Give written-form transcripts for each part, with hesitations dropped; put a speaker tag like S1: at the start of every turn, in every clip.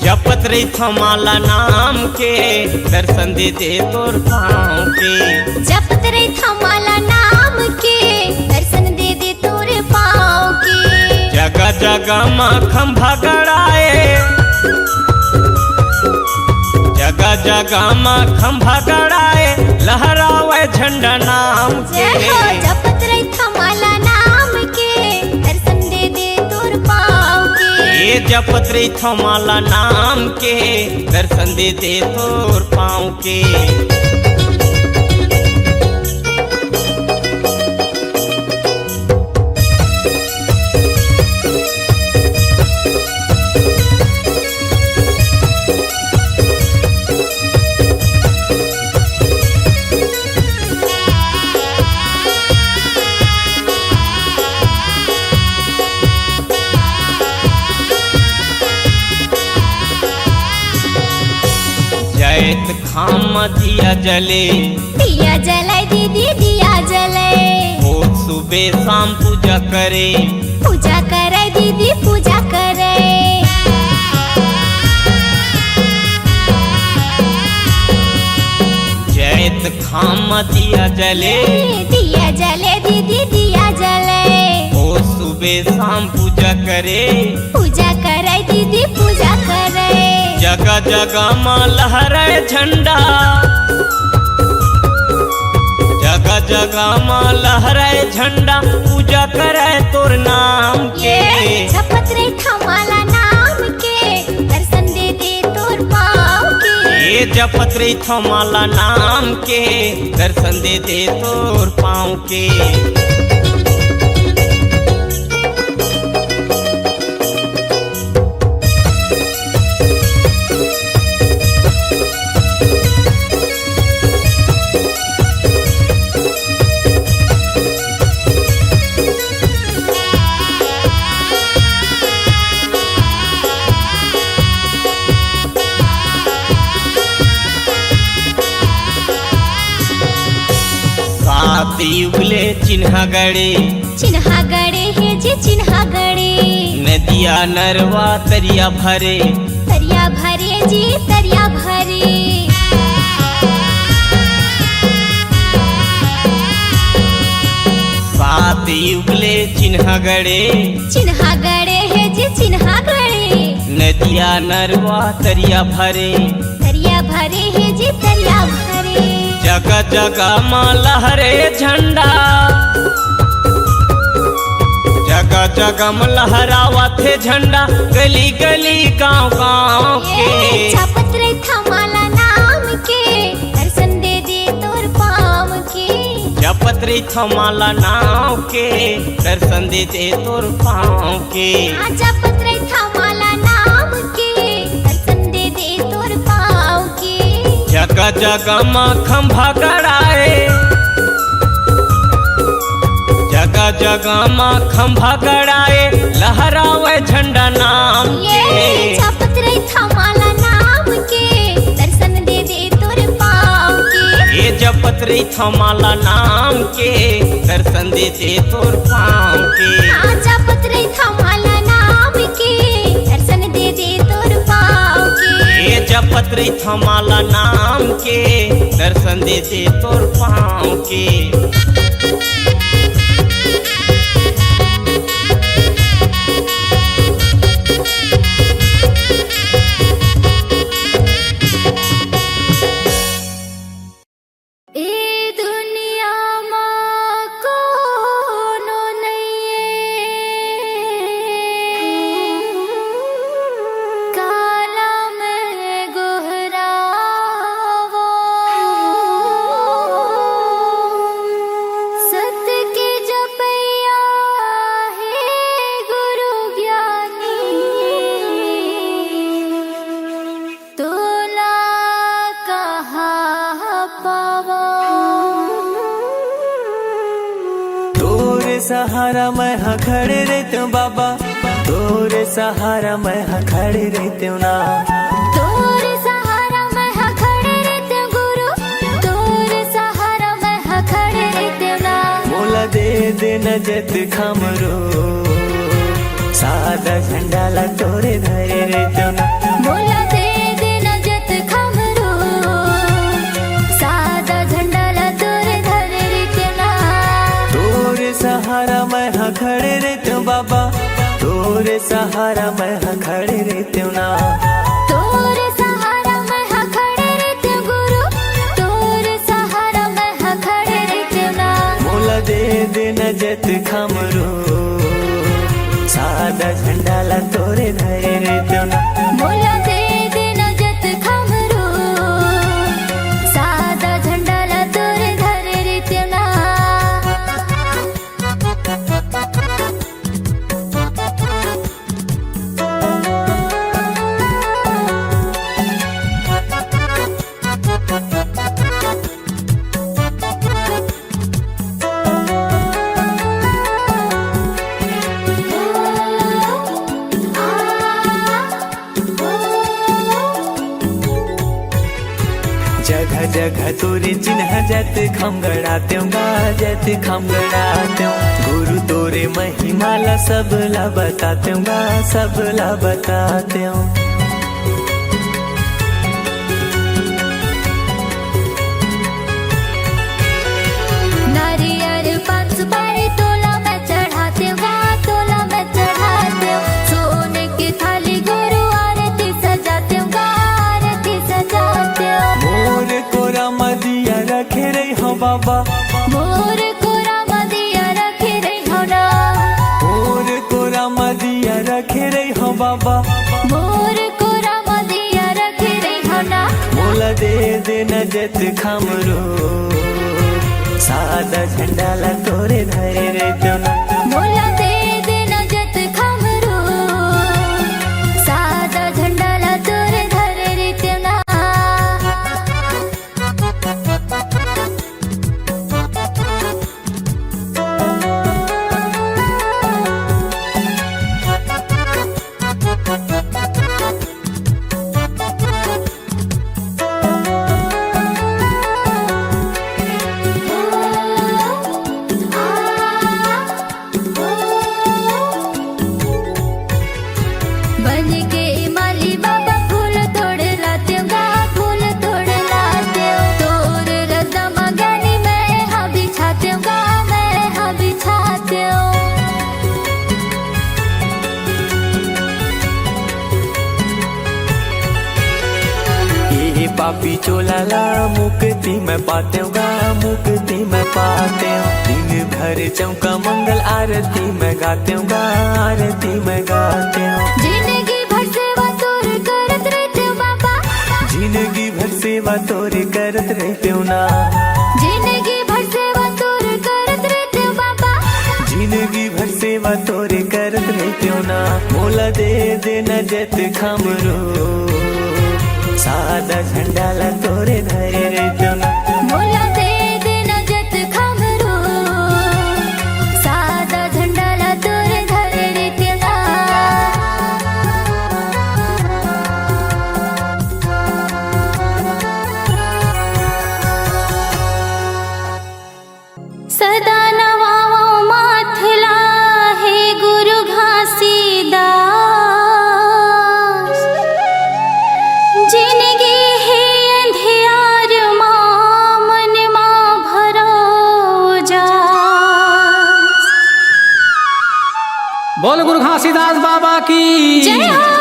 S1: जपत रही थमाला नाम के दर्शन दे दे तोर पाँव के।
S2: जपत रही थमाला नाम के दर्शन दे दे तोर पाँव के।
S1: जगह जगह माँ खंभा गड़ाए, जगह जगह माँ खंभा गड़ाए, लहरावे झंडा नाम के।
S2: जपत रही थमाला नाम के दर्शन दे दे तोर पाँव के।
S1: ये जपत रही थमाला नाम के दर्शन दे दे तोर पाँव के। जैत खाम दिया जले,
S2: दिया जले दीदी दिया जले।
S1: रोज सुबह शाम पूजा करे,
S2: पूजा करे दीदी पूजा करे।
S1: जैत खाम दिया जले,
S2: दिया जले दीदी दिया जले।
S1: रोज सुबह शाम पूजा करे,
S2: पूजा करे दीदी पूजा करे।
S1: जगह जगह माँ लहराए झंडा, जगह जगह माँ लहराए झंडा, पूजा करे तोर नाम के।
S2: जपत रही थमाला नाम के दर्शन दे दे तोर पाँव के।
S1: ये जपत रही थमाला नाम के दर्शन दे दे तोर पाँव के। युगले चिन्हा गड़े,
S2: चिन्हा गड़े है जी चिन्हा गड़े।
S1: नदिया नरवा तरिया भरे,
S2: तरिया भरे जी तरिया भरे।
S1: सात युगले चिन्हा गड़े,
S2: चिन्हा गड़े है जी चिन्हा गड़े।
S1: नदिया नरवा तरिया भरे,
S2: तरिया भरे है जी तरिया भरे।
S1: जगह जगह माँ लहरे झंडा, जगह जगह में लहरावा थे झंडा, गली गली गाँव गाँव के।
S2: जपत रही थमाला नाम के दर्शन दे दे तोर पाँव के।
S1: जपत रही थमाला नाम के दर्शन दे दे तोर पाँव के।
S2: जपत रही थमाला नाम के दर्शन दे दे तोर पाँव के।
S1: जगह जगह माँ खंभा गड़ाए, जगह जगह माँ खंभा गड़ाए, लहरावे झंडा नाम के।
S2: जपत रही थमाला नाम के दर्शन दे दे तोर पाँव के।
S1: ये जपत रही थमाला नाम के दर्शन दे दे तोर पाँव के।
S2: जपत रही थमाला नाम के दर्शन दे दे तोर पाँव के।
S1: ये जपत रही थमाला नाम के दर्शन दे दे तोर पाँव के।
S3: सहारा मैं हाँ खड़े रहते हूँ बाबा, तोरे सहारा मैं हाँ खड़े रहते हूँ ना।
S2: तोरे सहारा मैं हाँ खड़े रहते हूँ गुरु, तोरे सहारा मैं हाँ खड़े रहते हूँ ना।
S3: मोला दे देना जत खमरो, सादा झंडा ला तोरे धरे रहते हूँ ना।
S2: मोला दे देना जत खमरो, सादा झंडा ला तोरे धरे रहते ना।
S3: तोरे सहारा मैं हाँ खड़े रहते हूँ बाबा, तोरे सहारा मैं हाँ खड़े रहते हूँ ना।
S2: तोरे सहारा मैं हाँ खड़े रहते हूँ गुरु, तोरे सहारा मैं हाँ खड़े रहते ना।
S3: मोला दे देना जत खमरो, सादा झंडा ला तोरे धरे रहते हो ना।
S2: मोला दे देना जत खमरो, सादा झंडा ला तोरे धरे रहते ना।
S3: जगह जगह तोरे चिन्ह जत खम गड़ाते हूँ, जत खम गड़ाते हूँ। गुरु तोरे महिमा ला सब ला बताते हूँ, सब ला बताते हूँ।
S2: नारियल पाँच सुपारी तोला मैं चढ़ाते हूँ, तोला मैं चढ़ाते हूँ। सोने की थाली गुरु आरती सजाते हूँ, आरती सजाते हूँ।
S3: मोर कोरा मदिया रखे रही हो बाबा,
S2: मोर कोरा मदिया रखे रही हो ना।
S3: मोर कोरा मदिया रखे रही हो बाबा।
S2: मोर कोरा मदिया रखे रही हो ना।
S3: मोला दे देना जत खमरो, सादा झंडा ला तोरे धरे रहते हो ना।
S2: मोला दे देना जत खमरो, सादा झंडा ला तोरे धरे रहते ना। बन के माली बाबा फूल तोड़ लाते हूँ, फूल तोड़ लाते हूँ। तोर रजा मगनी मैं हाँ बिछाते हूँ, मैं हाँ बिछाते हूँ।
S3: ये पापी चोला ला मुक्ति में पाते हूँ, मुक्ति में पाते हूँ। दिन भर चौका मंगल आरती में गाते हूँ, आरती में गाते हूँ।
S2: जिंदगी भर सेवा तोर करत रहते हूँ बाबा,
S3: जिंदगी भर सेवा तोरे करत रहते हो ना।
S2: जिंदगी भर सेवा तोर करत रहते हूँ बाबा।
S3: जिंदगी भर सेवा तोरे करत रहते हो ना। मोला दे देना जत खमरो, सादा झंडा ला तोरे धरे रहते हो ना।
S2: मोला दे देना जत खमरो, सादा झंडा ला तोरे धरे रहते ना। सदा नवाओ माथला है गुरु घासीदास, जिनगी है अंधियार माँ मन माँ भरो जास।
S4: बोल गुरु घासीदास बाबा की
S2: जय हो।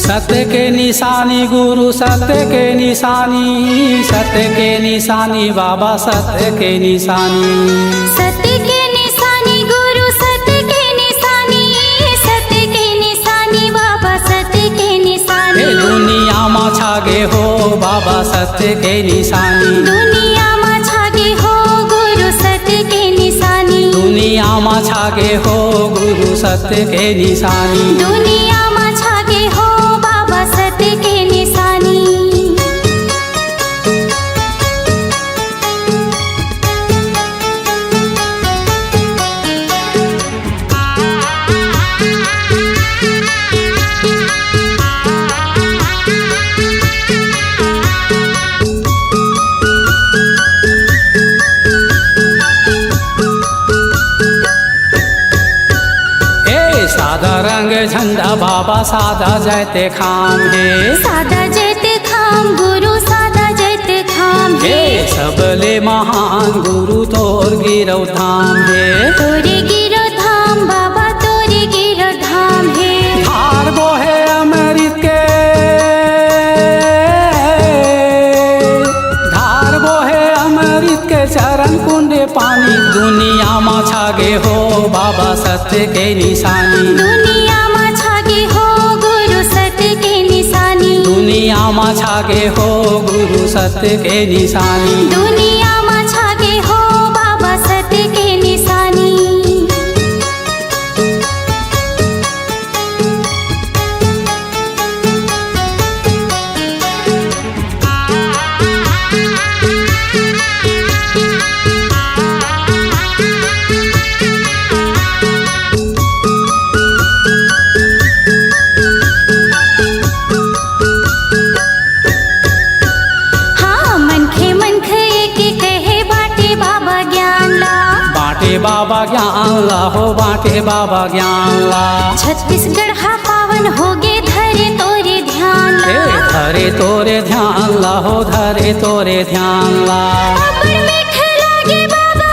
S4: सत्य के निशानी गुरु, सत्य के निशानी, सत्य के निशानी बाबा, सत्य के निशानी।
S2: सत्य के निशानी गुरु, सत्य के निशानी, सत्य के निशानी बाबा, सत्य के निशानी।
S4: बाबा सत्य के निशानी।
S2: दुनिया में छागे हो गुरु सत्य के निशानी।
S4: दुनिया में छागे हो गुरु सत्य के निशानी।
S2: दुनिया में छागे हो बाबा सत्य के निशानी।
S4: सादा रंग झंडा बाबा सादा जयते खाम है।
S2: सादा जयते खाम गुरु सादा जयते खाम
S4: हे सबले महान गुरु तोर गिरौ धाम है।
S2: तोरे गिरो धाम बाबा तोरे गिरो धाम है।
S4: धार बोहे अमृत के धार बोहे अमृत के चरण कुंडे पानी। दुनिया में छागे हो बाबा सत्य के निशानी।
S2: दुनिया में छागे हो गुरु सत्य के निशानी।
S4: दुनिया में छागे हो गुरु सत्य के निशानी।
S2: दुनिया में छागे हो बाबा सत्य के निशानी।
S4: बाबा ज्ञान ला हो बाटे बाबा ज्ञान ला।
S2: छत्तीसगढ़ हा पावन होगे धरे तोरे ध्यान ला।
S4: धरे तोरे ध्यान ला हो धरे तोरे ध्यान ला।
S2: अबर मीठ लागे बाबा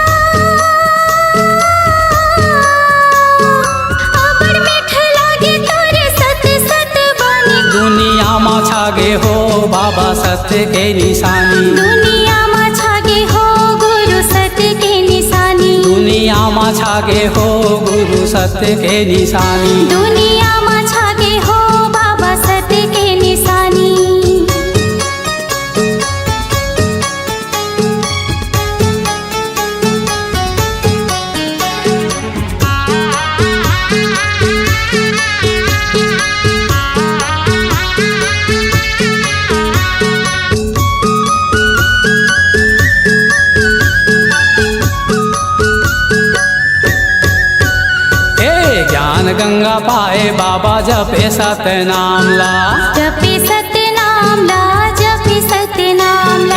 S2: अबर मीठ लागे तोरे सत्य सत्य बानी।
S4: दुनिया में छागे हो बाबा सत्य के निशानी।
S2: दुनिया में छागे हो गुरु सत्य के निशानी।
S4: दुनिया में छागे हो गुरु सत्य के निशानी।
S2: दुनिया में छागे हो बाबा सत्य के निशानी।
S4: गंगा पाए बाबा जपे सत्य नाम ला।
S2: जपे सत्य नाम ला जपे सत्य नाम ला।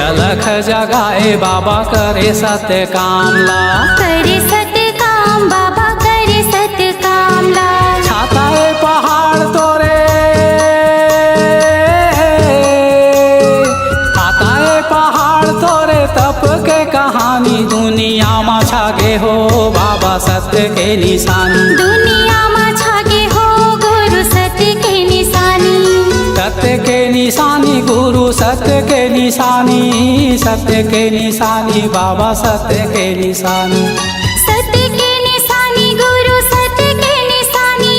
S4: अलख जगाए बाबा करे सत्य काम ला।
S2: करे सत्य काम बाबा करे सत्य काम ला।
S4: छाता है पहाड़ तोरे छाता है पहाड़ तोरे तप के कहानी। दुनिया में छागे हो बाबा सत्य के निशानी।
S2: दुनिया में छागे हो गुरु सत्य के निशानी।
S4: सत्य के निशानी गुरु सत्य के निशानी। सत्य के निशानी बाबा सत्य के निशानी।
S2: सत्य के निशानी गुरु सत्य के निशानी।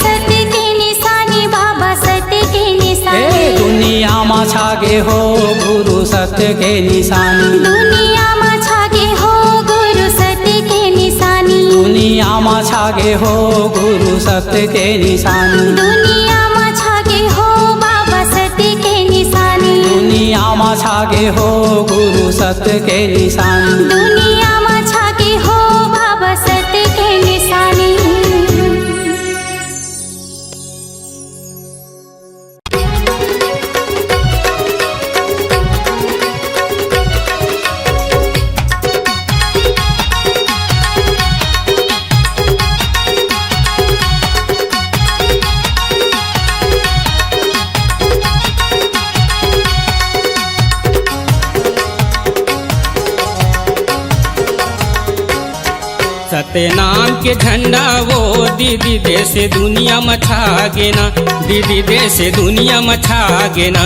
S2: सत्य के निशानी बाबा सत्य के निशानी।
S4: दुनिया में छागे हो गुरु सत्य के निशानी।
S2: दुनिया में छागे हो गुरु सत्य के निशानी।
S4: दुनिया में छागे हो गुरु सत्य के निशानी।
S2: दुनिया में छागे हो बाबा सत्य के निशानी।
S4: दुनिया में छागे हो गुरु सत्य के निशानी।
S2: दुनिया में छागे हो बाबा सत्य के निशानी।
S1: सत्य नाम के झंडा वो दीदी देश दुनिया में छागे ना। दीदी देश दुनिया में छागे ना।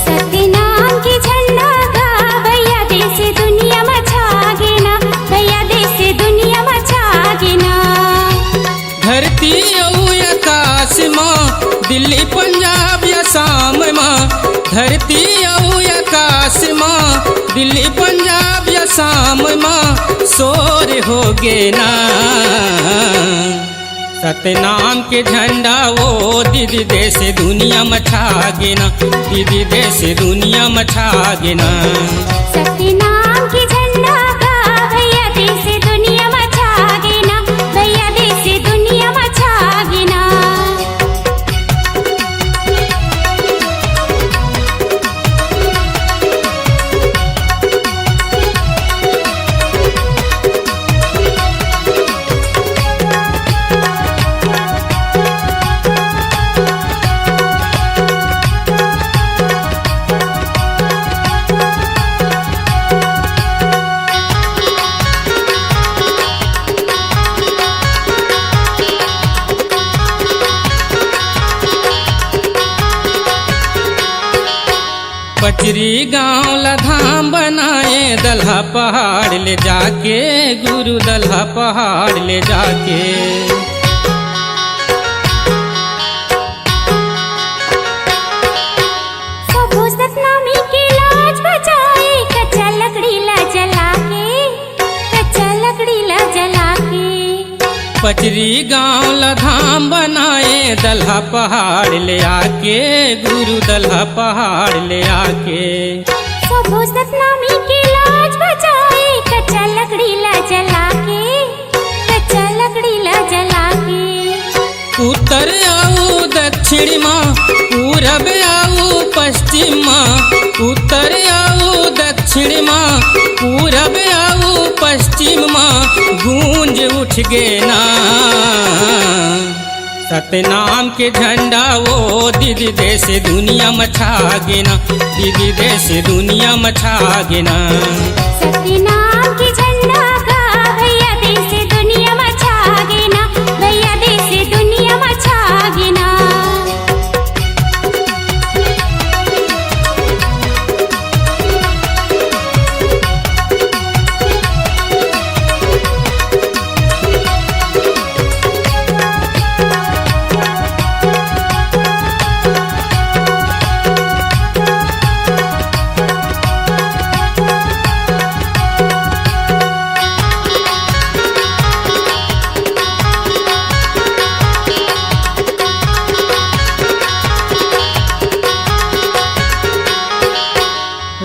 S2: सत्य नाम के झंडा गा भैया देश दुनिया में छागे ना। भैया देश दुनिया में छागे ना।
S1: धरती आकाश में दिल्ली पंजाब या शाम में धरती औ आकाश माँ दिल्ली पंजाब या शाम माँ शोर हो गे ना सतनाम के झंडा वो दीदी देश दुनिया में छा गे ना दीदी देश दुनिया में छा गे ना
S2: सतनाम के झंडा का भैया देश दुनिया में छा गे ना भैया देश दुनिया में छा गे ना
S1: पचरी गांव लधाम बनाए दल्हा पहाड़ ले जाके गुरु दल्हा पहाड़ ले जाके
S2: सबो सतनामी की लाज बचाए कच्चा लकड़ी ला जला के कच्चा लकड़ी ला जला के
S1: पचरी गांव लधाम बनाए दल्हा पहाड़ ले आके गुरु दल्हा पहाड़ ले आके
S2: सबो सतनामी की लाज बचाए कच्चा लकड़ी ला जला के कच्चा लकड़ी ला जला के
S1: उत्तर आऊ दक्षिण माँ पूरब आऊ पश्चिम माँ उत्तर आऊ दक्षिण माँ पूरब आऊ पश्चिम माँ गूंज उठ गे ना सतनाम के झंडा वो दीदी देश दुनिया में छा गे ना दीदी देश दुनिया में छा गे ना
S2: सतनाम के झंडा का भैया देश दुनिया में छा गे ना भैया देश दुनिया में छा गे ना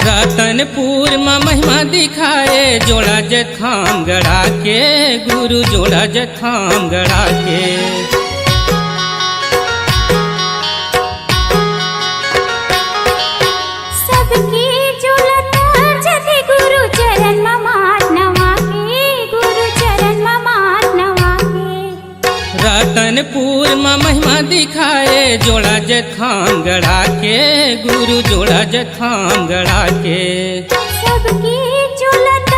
S1: रतनपुर में महिमा दिखाए जोड़ा जखाम गड़ा के गुरु जोड़ा जखाम गड़ा के
S2: सबकी जुलत जति गुरु चरण में मात नवा के गुरु चरण में मात नवा के
S1: रतनपुर में महिमा दिखाए जोड़ा जखाम गड़ा के गुरु जोड़ा जखाम गड़ा के
S2: सबकी जुलत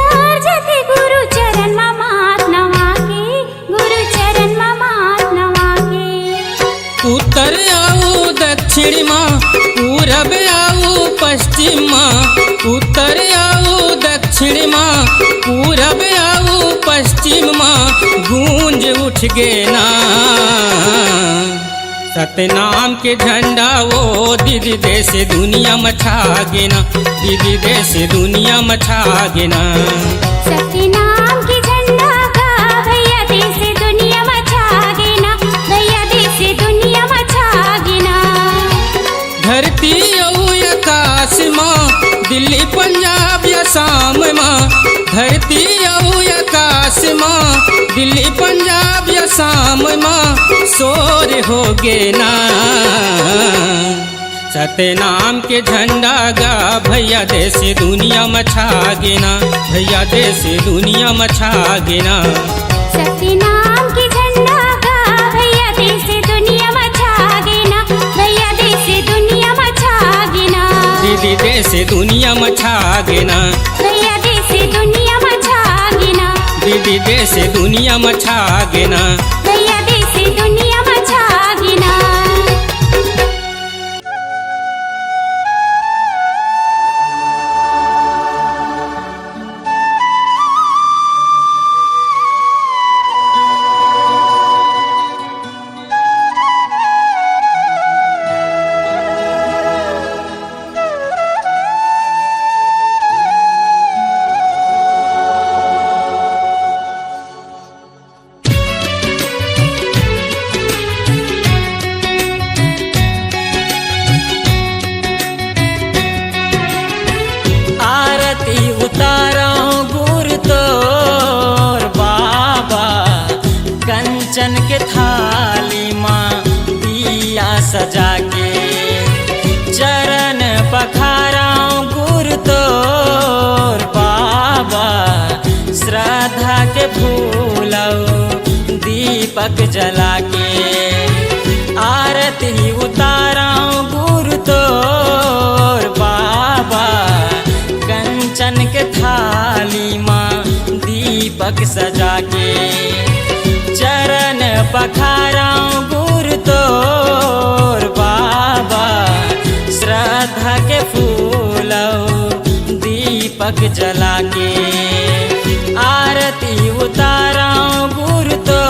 S2: जति गुरु चरण में मात नवा के गुरु चरण में मात नवा के
S1: उत्तर आऊ दक्षिण माँ पूरब आऊ पश्चिम माँ उत्तर आऊ दक्षिण माँ पूरब आऊ पश्चिम माँ गूंज उठ गे ना सतनाम के झंडा वो दीदी देश दुनिया में छा गे ना दीदी देश दुनिया में छा गे ना
S2: सतनाम के झंडा का भैया देश दुनिया में छा गे ना भैया देश दुनिया में छा गे ना
S1: धरती औ आकाश माँ दिल्ली पंजाब या शाम माँ धरती औ आकाश माँ दिल्ली पंजाब या शाम माँ शोर हो गे ना सतनाम के झंडा गा भैया देश दुनिया में छा गे ना भैया देश दुनिया में छा गे ना
S2: सतनाम के झंडा का भैया देश दुनिया में छा गे ना भैया देश दुनिया में छा गे ना
S1: दीदी देश दुनिया में छा गे ना
S2: भैया देश दुनिया में छा गे ना
S1: दीदी देश दुनिया में छा गे ना
S2: भैया देश दुनिया में छा गे ना
S5: थाली माँ दिया सजा के चरण पखाराऊं गुरु तोर बाबा श्रद्धा के फूलऊ दीपक जला के आरती उताराऊं गुरु तोर बाबा कंचन के थाली माँ दीपक सजा के चरण पखाराऊं गुरु तोर बाबा श्रद्धा के फूलऊ दीपक जला के आरती उताराऊं गुरु तोर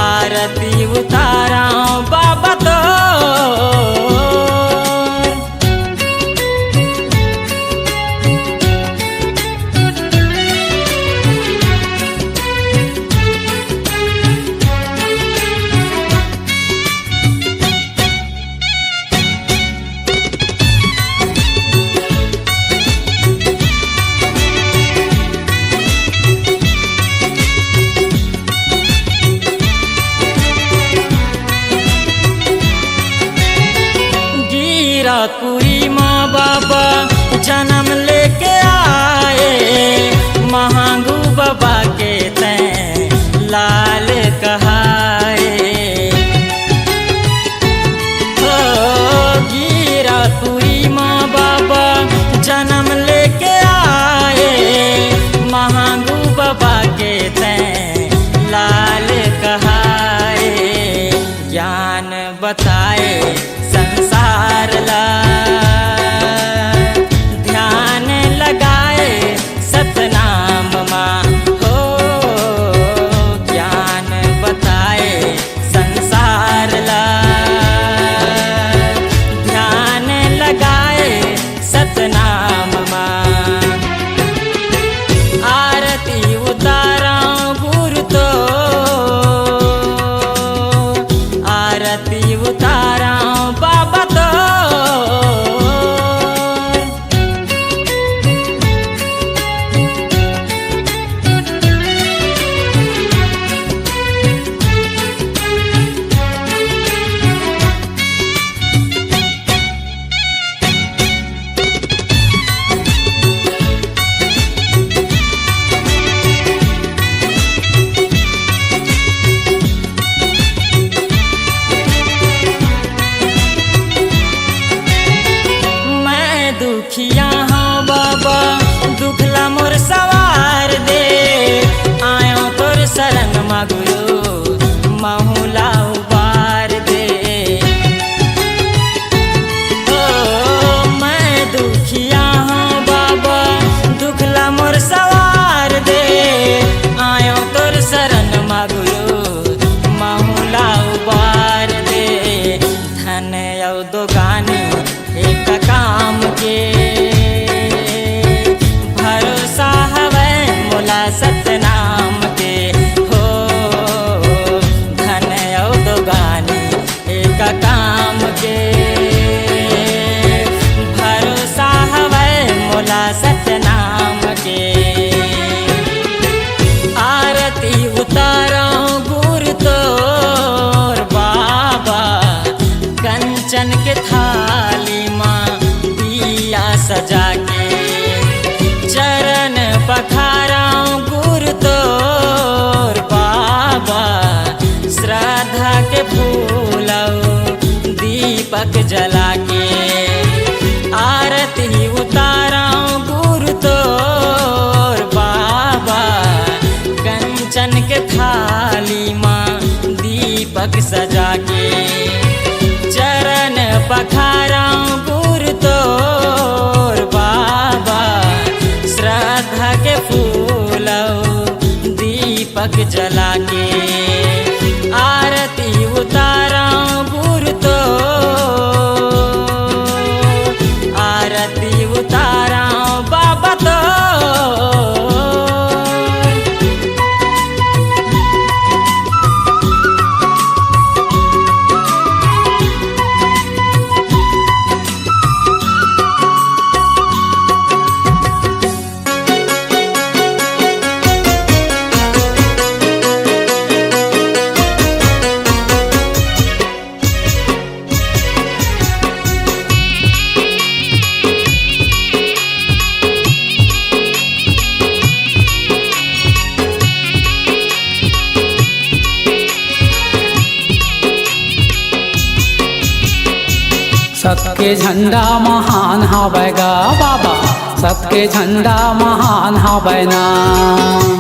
S5: आरती उताराऊं बाबा तोर। गिरापुरी माँ बाबा जन्म लेके आए महांगू बाबा के तैं लाल कहाए हो गिरापुरी माँ बाबा जन्म लेके आए महांगू बाबा के तैं लाल कहाए ज्ञान बताए संसार ला ध्यान लगाए सतनाम माँ हो ज्ञान बताए संसार ला ध्यान लगाए सतनाम माँ आरती उताराऊं गुरु तो आरती उताराऊं बाबा तो। दुखिया हाँ बाबा दुखला मोर सवार दे आयो तोर शरण मागुयो माहुला उबार दे ओ मैं दुखिया हाँ बाबा दुखला मोर सवार दे आयो तोर शरण मागुयो माहुला उबार दे धन यौ दो गानी एक काम के भरोसा हवै मोला सतनाम के हो धन यौ दो गानी एक काम के भरोसा हवै मोला सतनाम के आरती उताराऊं गुरु तोर बाबा कंचन के थाली माँ दिया सजा के चरण पखाराऊं गुरु तोर बाबा श्रद्धा के फूलऊ दीपक जला के आरती उताराऊं गुरु तोर बाबा कंचन के थाली माँ दीपक सजा के चरण पखाराऊं गुरु तोर बाबा श्रद्धा के फूलऊ दीपक जला के आरती उताराऊं गुरु तोर आरती उताराऊं बाबा तोर।
S4: सत के झंडा महान हवैगा बाबा, सत के झंडा महान हवैना।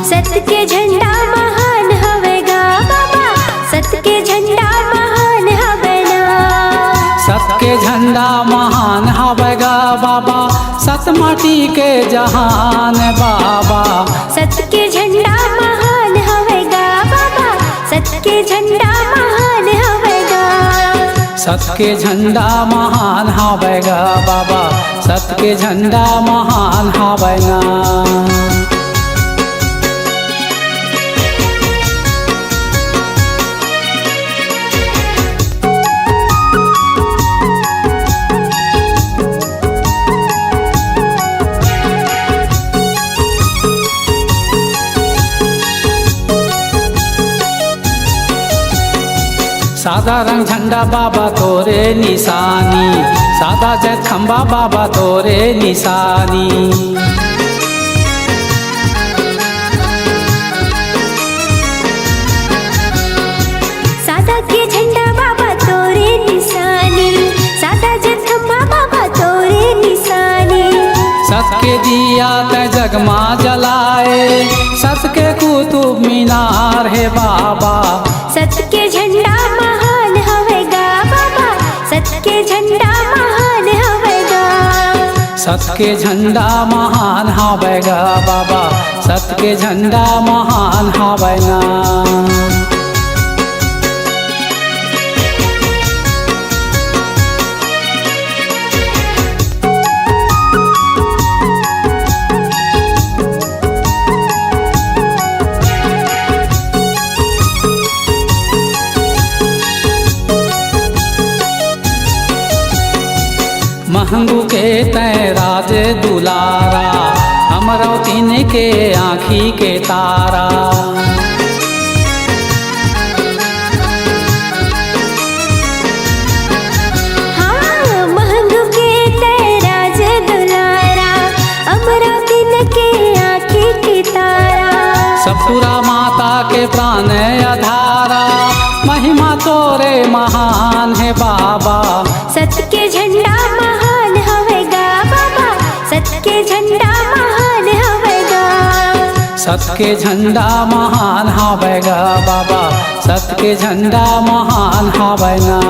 S2: सत के झंडा महान हवेगा बाबा, सत के झंडा महान हवेना।
S4: सत के झंडा महान हवैगा बाबा, सत माटी के जहान बाबा।
S2: सत के झंडा महान हवेगा बाबा, सत के झंडा महान हवेगा।
S4: सत के झंडा महान हवैगा बाबा, सत के झंडा महान हवैना। सादा रंग झंडा बाबा तोरे निशानी, सादा जय खंबा बाबा तोरे निशानी।
S2: सादा के झंडा बाबा तोरे निशानी, सादा जय खंबा बाबा तोरे निशानी।
S4: सत के दिया तय जगमा जलाए, सत के कुतुब मीनार है बाबा।
S2: सत के झंडा महान हवेगा बाबा, सत के झंडा महान हवेगा।
S4: सत के झंडा महान हवैगा बाबा, सत के झंडा महान हवैना। महंगू के तय राज दुलारा, अमरावतीन के आँखी के तारा।
S2: हाँ महंगू के तेराज दुलारा, अमरावतीन के आँखी के तारा।
S4: सतपुरा माता के प्राण आधारा, महिमा तोरे महान है बाबा।
S2: सत के झंडा महान हवेगा बाबा, सत के झंडा महान हवेगा।
S4: सत के झंडा महान हवैगा बाबा, सत के झंडा महान हवैना।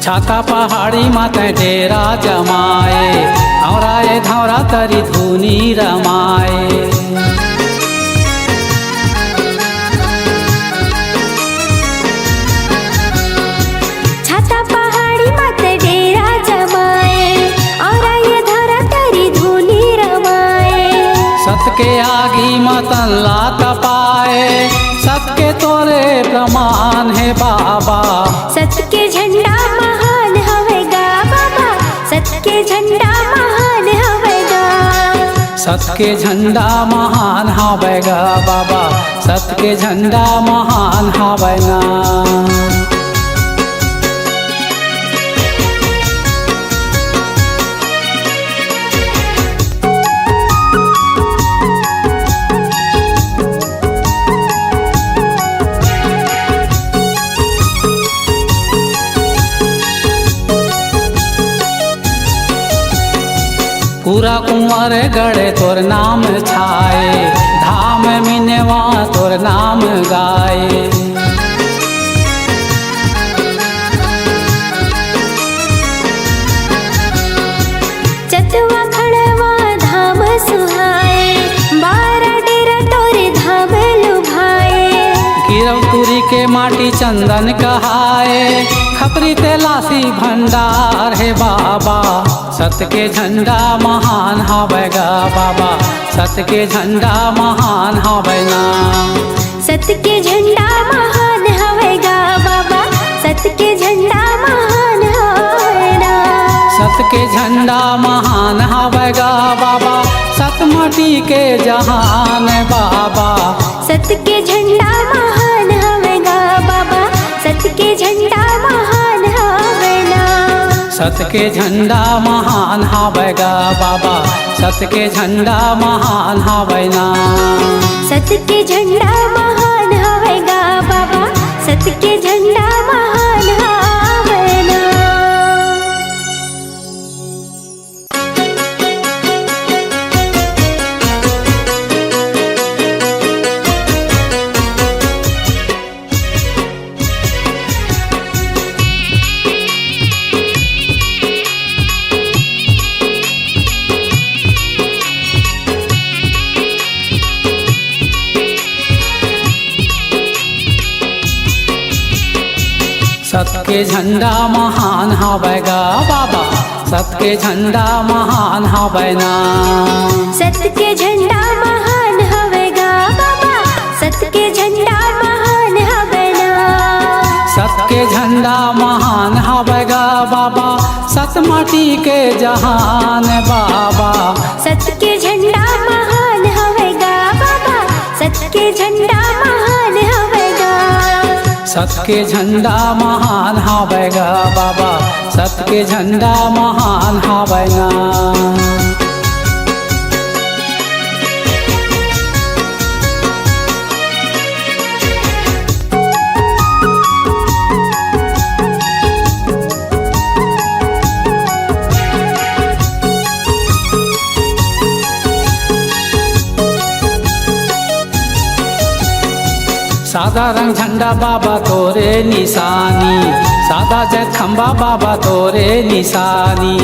S4: छाता पहाड़ी माते डेरा जमाए, औराए धौरा तरी धुनी रमाए।
S2: छाता पहाड़ी मत डेरा जमाए, औराए धौरा तरी धुनी रमाए।
S4: सत के आगी मतन ला तपाए, सत के तोरे प्रमाण है बाबा।
S2: सत के झंडा महान हवेगा बाबा, सत के झंडा महान हवेगा।
S4: सत के झंडा महान हवैगा बाबा, सत के झंडा महान हवैना। पूरा कुंवर गढ़े तोर नाम छाए, धाम मिनवा तोर नाम गाए।
S2: चतवा खड़वा धाम सुहाए, बारह डेरा तोरे धाम लुभाए।
S4: गिरवपुरी के माटी चंदन कहाए, खपरी तेलासी भंडार है बाबा। सत के झंडा महान हवैगा बाबा, सत के झंडा महान हवैना।
S2: सत के झंडा महान हवेगा बाबा, सत के झंडा महान हवेगा।
S4: सत के झंडा महान हवैगा बाबा, सत माटी के जहान बाबा।
S2: सत के झंडा महान हवेगा बाबा, सत के झंडा महान हवेना।
S4: सत के झंडा महान हवेगा बाबा, सत के झंडा महान हवेना।
S2: सत के झंडा महान हवेगा बाबा, सत के झंडा महान हवेना।
S4: सत के झंडा महान हवेगा बाबा, सत के झंडा महान हवेना।
S2: सत के झंडा महान हवेगा बाबा, सत के झंडा महान हवेना।
S4: सत के झंडा महान हवेगा बाबा, सत माटी के जहान बाबा।
S2: सत के झंडा महान हवेगा बाबा, सत के झंडा महान हवेगा।
S4: सत के झंडा महान हवेगा बाबा, सत के झंडा महान हवेना। सादा रंग झंडा बाबा तोरे निशानी, सादा जग खंबा बाबा तोरे निशानी।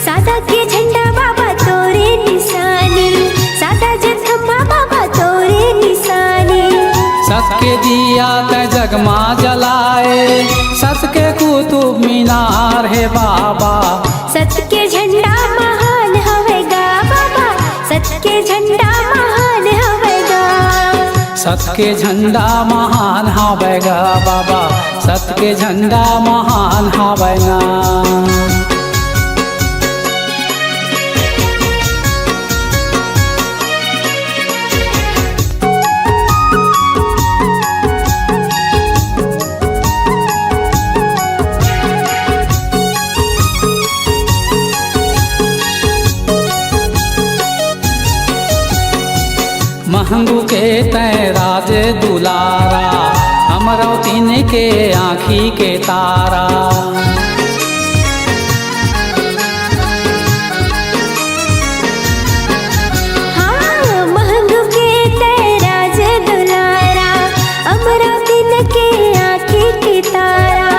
S2: सादा के झंडा बाबा तोरे निशानी, सादा जग खंबा बाबा तोरे निशानी।
S4: सत के दिया ते जगमा जलाए, सत के कुतुब मीनार है बाबा।
S2: सत के झंडा महान हवेगा बाबा, सत के झंडा महान हवेगा।
S4: सत के झंडा महान हवेगा बाबा, सत के झंडा महान हवेना। महंगू के तय राज दुलारा, अमरौतीन के आँखी के तारा।
S2: हाँ महंगू के तेरा जे दुलारा, अमरौतीन के आँखी के तारा।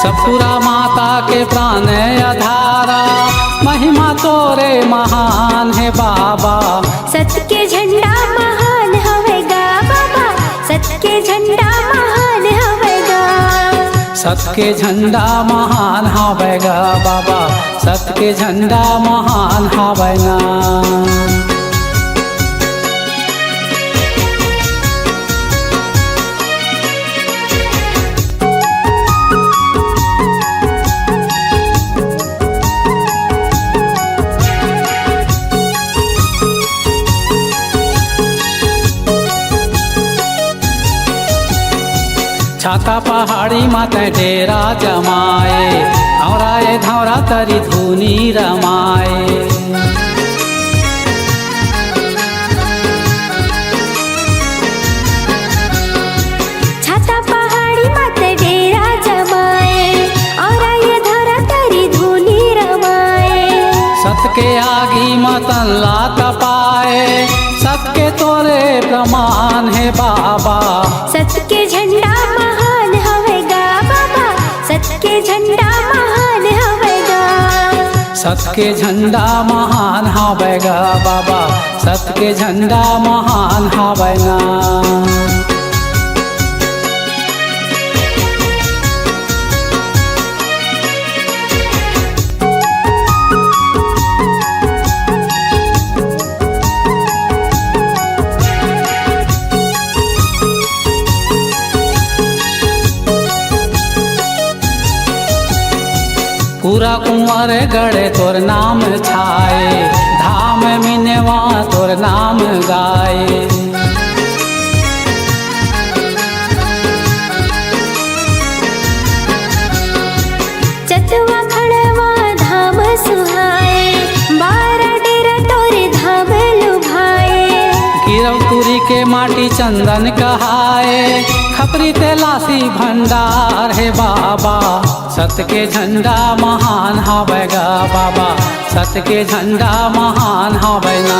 S4: सतपुरा माता के प्राण आधारा, महिमा तोरे महान है बाबा।
S2: सत के झंडा महान हवेगा बाबा, सत के झंडा महान हवेगा।
S4: सत के झंडा महान हवेगा बाबा, सत के झंडा महान हवेना। छाता पहाड़ी माते डेरा जमाए, धौराए धौरा तरी धुनी रमाए।
S2: छाता पहाड़ी माते डेरा जमाए, और ये धौरा तरी धुनी रमाए।
S4: सत के आगी मतन ला तपाए, सत के तोरे प्रमाण है बाबा।
S2: सत के झंडा महान हवेगा बाबा, सत के झंडा महान हवेगा।
S4: सत के झंडा महान हवेगा बाबा, सत के झंडा महान हवेना। पूरा कुंवर गढ़े तोर नाम छाए, धाम मिनवा तोर नाम गाए।
S2: चतवा खड़वा धाम सुहाए, 12 डेरा तोरे धाम लुभाए।
S4: गिरवतुरी के माटी चंदन कहाए, खपरी तेलासी भंडार है बाबा। सत के झंडा महान हवेगा बाबा, सत के झंडा महान हवेना।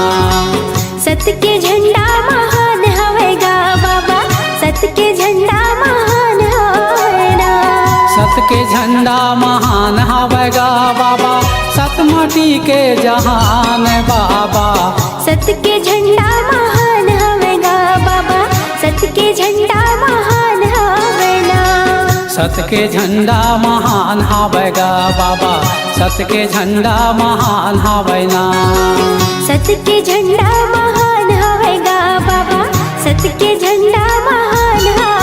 S2: सत के झंडा महान हवेगा बाबा, सत के झंडा महान हवेगा।
S4: सत के झंडा महान हवेगा बाबा, सत माटी के जहान बाबा।
S2: सत के झंडा महान हवेगा बाबा, सत के झंडा महान हवेगा।
S4: सत के झंडा महान हवेगा बाबा, सत के झंडा महान हवेना।
S2: सत के झंडा महान हवेगा बाबा, सत के झंडा महान हवेगा।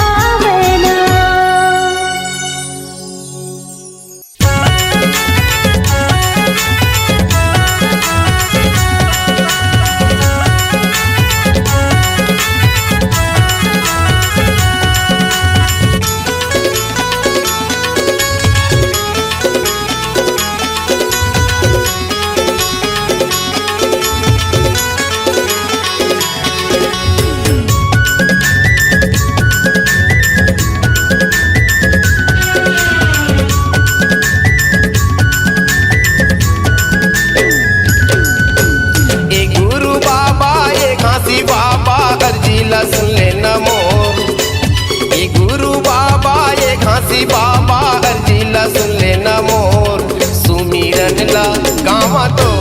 S6: सुन लेना मोर, ये गुरु बाबा ये खांसी बाबा अर्जी ला सुन लेना मोर। सुमिरन ला गावा तो